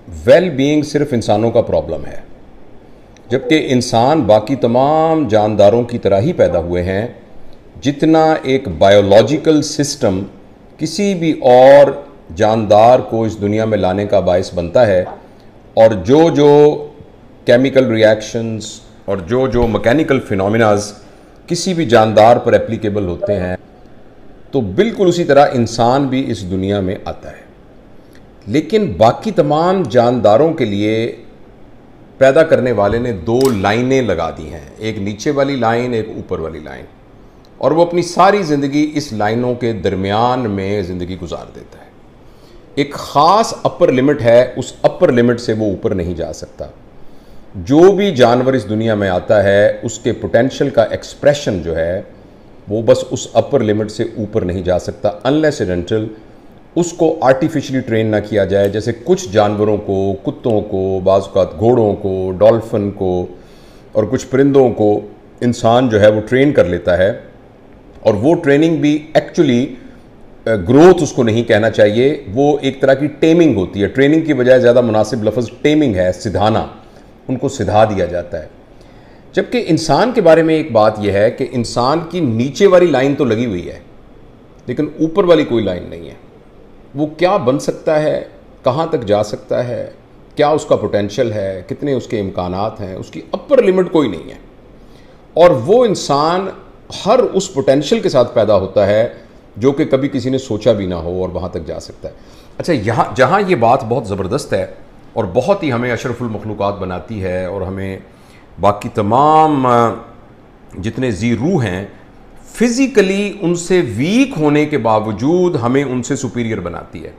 Well being सिर्फ इंसानों का प्रॉब्लम है, जबकि इंसान बाकी तमाम जानदारों की तरह ही पैदा हुए हैं। जितना एक बायोलॉजिकल सिस्टम किसी भी और जानदार को इस दुनिया में लाने का बायस बनता है, और जो जो केमिकल रिएक्शंस और जो जो मैकेनिकल फिनोमिनाज किसी भी जानदार पर एप्लीकेबल होते हैं, तो बिल्कुल उसी तरह इंसान भी इस दुनिया में आता है। लेकिन बाकी तमाम जानदारों के लिए पैदा करने वाले ने दो लाइनें लगा दी हैं, एक नीचे वाली लाइन, एक ऊपर वाली लाइन, और वो अपनी सारी ज़िंदगी इस लाइनों के दरमियान में ज़िंदगी गुजार देता है। एक ख़ास अपर लिमिट है, उस अपर लिमिट से वो ऊपर नहीं जा सकता। जो भी जानवर इस दुनिया में आता है उसके पोटेंशियल का एक्सप्रेशन जो है वो बस उस अपर लिमिट से ऊपर नहीं जा सकता, अनलेस एंड अनटिल उसको आर्टिफिशियली ट्रेन ना किया जाए। जैसे कुछ जानवरों को, कुत्तों को, बाज़ औक़ात घोड़ों को, डॉल्फिन को और कुछ परिंदों को इंसान जो है वो ट्रेन कर लेता है, और वो ट्रेनिंग भी एक्चुअली ग्रोथ उसको नहीं कहना चाहिए, वो एक तरह की टेमिंग होती है। ट्रेनिंग की बजाय ज़्यादा मुनासिब लफ्ज़ टेमिंग है, सिधाना, उनको सिधा दिया जाता है। जबकि इंसान के बारे में एक बात यह है कि इंसान की नीचे वाली लाइन तो लगी हुई है, लेकिन ऊपर वाली कोई लाइन नहीं है। वो क्या बन सकता है, कहाँ तक जा सकता है, क्या उसका पोटेंशियल है, कितने उसके इम्कानात हैं, उसकी अपर लिमिट कोई नहीं है। और वो इंसान हर उस पोटेंशियल के साथ पैदा होता है जो कि कभी किसी ने सोचा भी ना हो, और वहाँ तक जा सकता है। अच्छा, यहाँ जहाँ ये बात बहुत ज़बरदस्त है और बहुत ही हमें अशरफुल मखलूक़ात बनाती है, और हमें बाकी तमाम जितने जी रूह हैं फिज़िकली उनसे वीक होने के बावजूद हमें उनसे सुपीरियर बनाती है।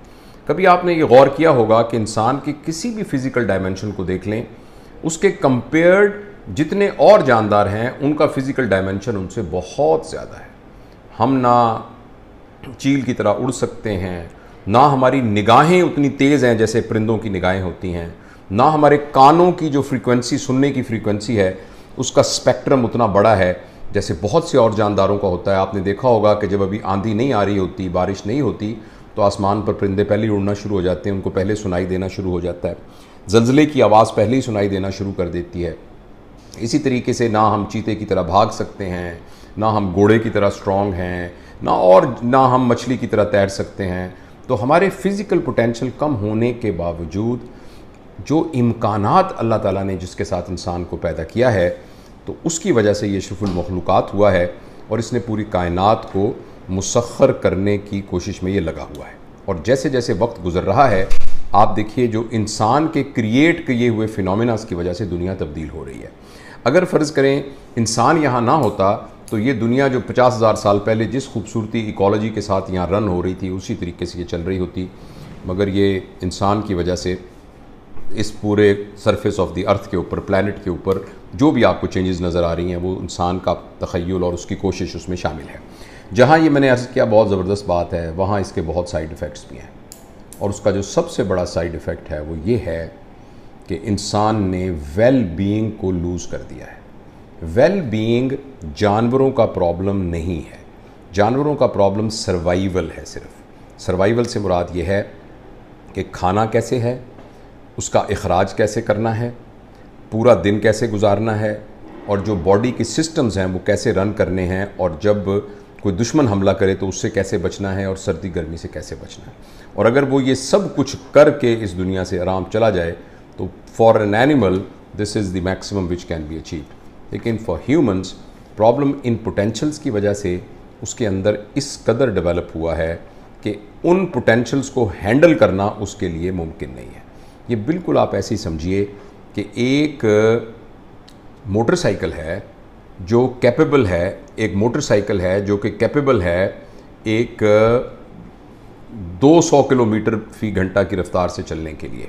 कभी आपने ये गौर किया होगा कि इंसान के किसी भी फिज़िकल डायमेंशन को देख लें, उसके कंपेयर्ड जितने और जानदार हैं उनका फ़िज़िकल डायमेंशन उनसे बहुत ज़्यादा है। हम ना चील की तरह उड़ सकते हैं, ना हमारी निगाहें उतनी तेज़ हैं जैसे परिंदों की निगाहें होती हैं, ना हमारे कानों की जो फ्रीक्वेंसी, सुनने की फ्रीक्वेंसी है, उसका स्पेक्ट्रम उतना बड़ा है जैसे बहुत से और जानदारों का होता है। आपने देखा होगा कि जब अभी आंधी नहीं आ रही होती, बारिश नहीं होती, तो आसमान पर परिंदे पहले ही उड़ना शुरू हो जाते हैं, उनको पहले सुनाई देना शुरू हो जाता है, ज़लज़ले की आवाज़ पहले ही सुनाई देना शुरू कर देती है। इसी तरीके से ना हम चीते की तरह भाग सकते हैं, ना हम घोड़े की तरह स्ट्रॉन्ग हैं, ना हम मछली की तरह तैर सकते हैं। तो हमारे फ़िज़िकल पोटेंशियल कम होने के बावजूद जो इम्कानात अल्लाह ताला ने जिसके साथ इंसान को पैदा किया है, तो उसकी वजह से ये अशरफुल मखलूक़ात हुआ है, और इसने पूरी कायनात को मुसख्खर करने की कोशिश में ये लगा हुआ है। और जैसे जैसे वक्त गुज़र रहा है, आप देखिए जो इंसान के क्रिएट किए हुए फिनोमिनास की वजह से दुनिया तब्दील हो रही है। अगर फ़र्ज़ करें इंसान यहाँ ना होता तो ये दुनिया जो 50,000 साल पहले जिस खूबसूरती इकोलॉजी के साथ यहाँ रन हो रही थी उसी तरीके से ये चल रही होती, मगर ये इंसान की वजह से इस पूरे सरफेस ऑफ द अर्थ के ऊपर, प्लैनेट के ऊपर जो भी आपको चेंजेस नज़र आ रही हैं वो इंसान का तख़य्युल और उसकी कोशिश उसमें शामिल है। जहाँ ये मैंने अर्ज़ किया बहुत ज़बरदस्त बात है, वहाँ इसके बहुत साइड इफ़ेक्ट्स भी हैं, और उसका जो सबसे बड़ा साइड इफ़ेक्ट है वो ये है कि इंसान ने वेल बीइंग को लूज़ कर दिया है। वेल बीइंग जानवरों का प्रॉब्लम नहीं है, जानवरों का प्रॉब्लम सर्वाइवल है। सिर्फ सर्वाइवल से मुराद ये है कि खाना कैसे है, उसका इखराज कैसे करना है, पूरा दिन कैसे गुजारना है, और जो बॉडी के सिस्टम्स हैं वो कैसे रन करने हैं, और जब कोई दुश्मन हमला करे तो उससे कैसे बचना है, और सर्दी गर्मी से कैसे बचना है। और अगर वो ये सब कुछ करके इस दुनिया से आराम चला जाए तो for an animal this is the maximum which can be achieved. लेकिन for humans problem in potentials की वजह से उसके अंदर इस कदर डेवलप हुआ है कि उन पोटेंशियल्स को हैंडल करना उसके लिए मुमकिन नहीं है। ये बिल्कुल आप ऐसे ही समझिए कि एक मोटरसाइकिल है जो कैपेबल है, एक मोटरसाइकिल है जो कि कैपेबल है एक 200 किलोमीटर फ़ी घंटा की रफ्तार से चलने के लिए,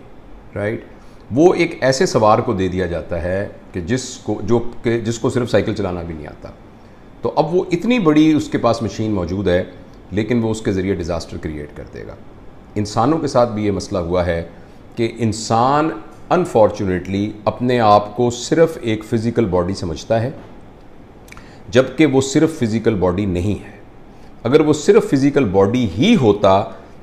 राइट। वो एक ऐसे सवार को दे दिया जाता है कि जिसको सिर्फ साइकिल चलाना भी नहीं आता। तो अब वो इतनी बड़ी उसके पास मशीन मौजूद है, लेकिन वो उसके ज़रिए डिज़ास्टर क्रिएट कर देगा। इंसानों के साथ भी ये मसला हुआ है कि इंसान अनफॉर्चुनेटली अपने आप को सिर्फ एक फ़िज़िकल बॉडी समझता है, जबकि वो सिर्फ फ़िज़िकल बॉडी नहीं है। अगर वो सिर्फ फ़िज़िकल बॉडी ही होता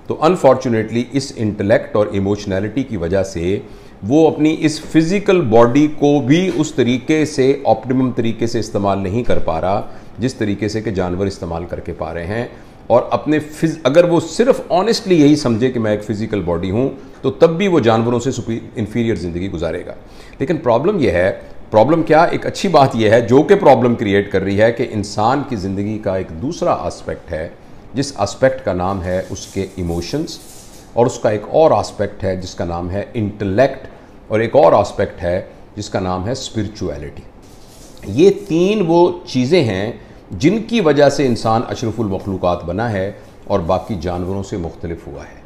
तो अनफॉर्चुनेटली इस इंटेलेक्ट और इमोशनैलिटी की वजह से वो अपनी इस फिज़िकल बॉडी को भी उस तरीके से ऑप्टिमम तरीके से इस्तेमाल नहीं कर पा रहा जिस तरीके से कि जानवर इस्तेमाल करके पा रहे हैं। और अपने अगर वो सिर्फ ऑनेस्टली यही समझे कि मैं एक फ़िज़िकल बॉडी हूँ तो तब भी वो जानवरों से इंफीरियर ज़िंदगी गुजारेगा। लेकिन प्रॉब्लम यह है, प्रॉब्लम क्या, एक अच्छी बात यह है जो कि प्रॉब्लम क्रिएट कर रही है कि इंसान की ज़िंदगी का एक दूसरा एस्पेक्ट है जिस एस्पेक्ट का नाम है उसके इमोशंस, और उसका एक और एस्पेक्ट है जिसका नाम है इंटेलेक्ट, और एक और एस्पेक्ट है जिसका नाम है स्पिरिचुअलिटी। ये तीन वो चीज़ें हैं जिनकी वजह से इंसान अशरफुल मखलूक़ात बना है और बाकी जानवरों से मुख्तलिफ हुआ है।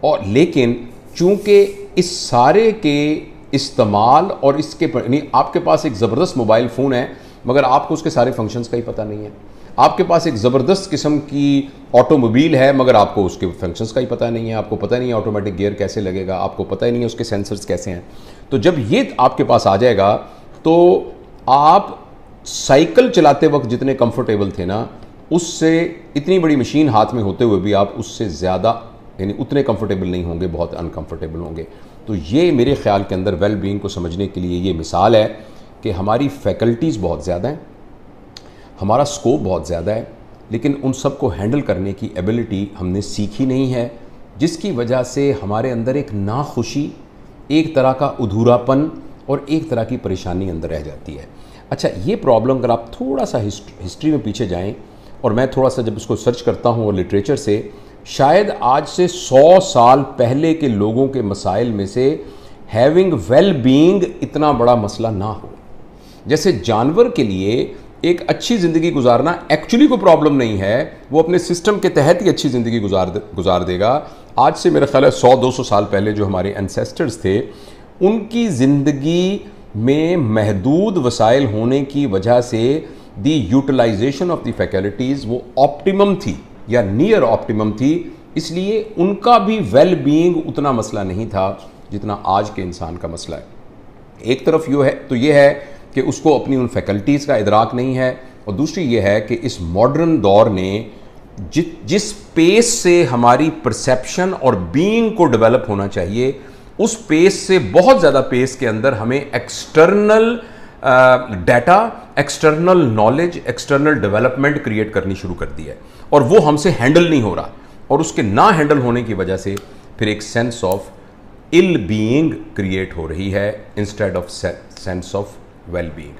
और लेकिन चूँकि इस सारे के इस्तेमाल और इसके यानी आपके पास एक ज़बरदस्त मोबाइल फ़ोन है मगर आपको उसके सारे फंक्शंस का ही पता नहीं है। आपके पास एक ज़बरदस्त किस्म की ऑटोमोबाइल है मगर आपको उसके फंक्शंस का ही पता नहीं है। आपको पता नहीं है ऑटोमेटिक गियर कैसे लगेगा, आपको पता ही नहीं है उसके सेंसर्स कैसे हैं। तो जब ये आपके पास आ जाएगा तो आप साइकिल चलाते वक्त जितने कंफर्टेबल थे ना, उससे इतनी बड़ी मशीन हाथ में होते हुए भी आप उससे ज़्यादा यानी उतने कंफर्टेबल नहीं होंगे, बहुत अनकंफर्टेबल होंगे। तो ये मेरे ख्याल के अंदर वेल बीइंग को समझने के लिए ये मिसाल है कि हमारी फैकल्टीज़ बहुत ज़्यादा हैं, हमारा स्कोप बहुत ज़्यादा है, लेकिन उन सब को हैंडल करने की एबिलिटी हमने सीखी नहीं है, जिसकी वजह से हमारे अंदर एक नाखुशी, एक तरह का अधूरापन और एक तरह की परेशानी अंदर रह जाती है। अच्छा, ये प्रॉब्लम अगर आप थोड़ा सा हिस्ट्री में पीछे जाएं और मैं थोड़ा सा जब इसको सर्च करता हूँ और लिटरेचर से, शायद आज से 100 साल पहले के लोगों के मसाइल में से हैविंग वेल बीइंग इतना बड़ा मसला ना हो। जैसे जानवर के लिए एक अच्छी ज़िंदगी गुजारना एक्चुअली कोई प्रॉब्लम नहीं है, वो अपने सिस्टम के तहत ही अच्छी ज़िंदगी गुजार देगा। आज से मेरा ख्याल है 100-200 साल पहले जो हमारे एंसेस्टर्स थे, उनकी ज़िंदगी में महदूद वसाइल होने की वजह से दी यूटिलाइजेशन ऑफ द फैकल्टीज़ वो ऑप्टिमम थी या नियर ऑप्टिमम थी, इसलिए उनका भी वेल बीइंग उतना मसला नहीं था जितना आज के इंसान का मसला है। एक तरफ ये है कि उसको अपनी उन फैकल्टीज़ का इदराक नहीं है, और दूसरी ये है कि इस मॉडर्न दौर ने जिस पेस से हमारी परसेप्शन और बीइंग को डेवलप होना चाहिए, उस पेस से बहुत ज़्यादा पेस के अंदर हमें external data, external knowledge, external development create करनी शुरू कर दी है, और वो हमसे हैंडल नहीं हो रहा। और उसके ना हैंडल होने की वजह से फिर एक sense of ill being create हो रही है instead of sense of well being.